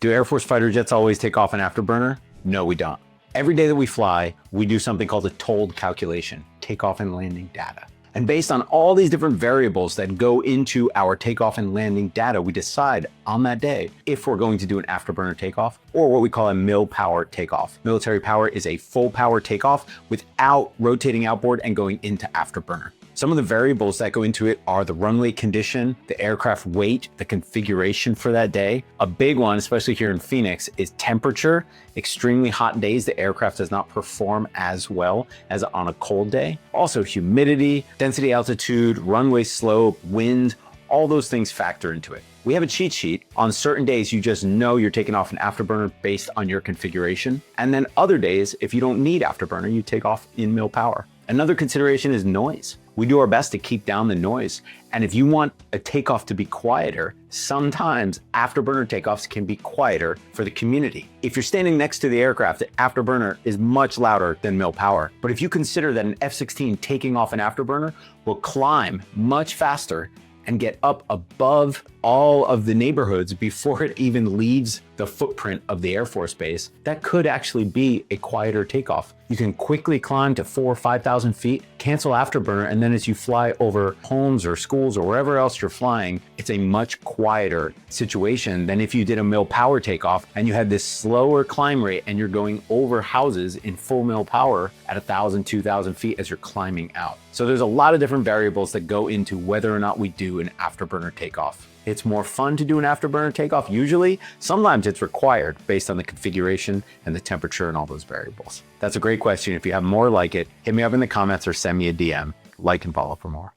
Do Air Force fighter jets always take off an afterburner? No, we don't. Every day that we fly, we do something called a told calculation, takeoff and landing data. And based on all these different variables that go into our takeoff and landing data, we decide on that day if we're going to do an afterburner takeoff or what we call a mil power takeoff. Military power is a full power takeoff without rotating outboard and going into afterburner. Some of the variables that go into it are the runway condition, the aircraft weight, the configuration for that day. A big one, especially here in Phoenix, is temperature. Extremely hot days, the aircraft does not perform as well as on a cold day. Also humidity, density altitude, runway slope, wind, all those things factor into it. We have a cheat sheet. On certain days, you just know you're taking off an afterburner based on your configuration. And then other days, if you don't need afterburner, you take off in mil power. Another consideration is noise. We do our best to keep down the noise. And if you want a takeoff to be quieter, sometimes afterburner takeoffs can be quieter for the community. If you're standing next to the aircraft, the afterburner is much louder than mil power. But if you consider that an F-16 taking off an afterburner will climb much faster and get up above all of the neighborhoods before it even leaves the footprint of the Air Force Base, that could actually be a quieter takeoff. You can quickly climb to 4,000 or 5,000 feet, cancel afterburner, and then as you fly over homes or schools or wherever else you're flying, it's a much quieter situation than if you did a mil power takeoff and you had this slower climb rate and you're going over houses in full mil power at 1,000, 2,000 feet as you're climbing out. So there's a lot of different variables that go into whether or not we do an afterburner takeoff. It's more fun to do an afterburner takeoff usually. Sometimes it's required based on the configuration and the temperature and all those variables. That's a great question. If you have more like it, hit me up in the comments or send me a DM. Like and follow for more.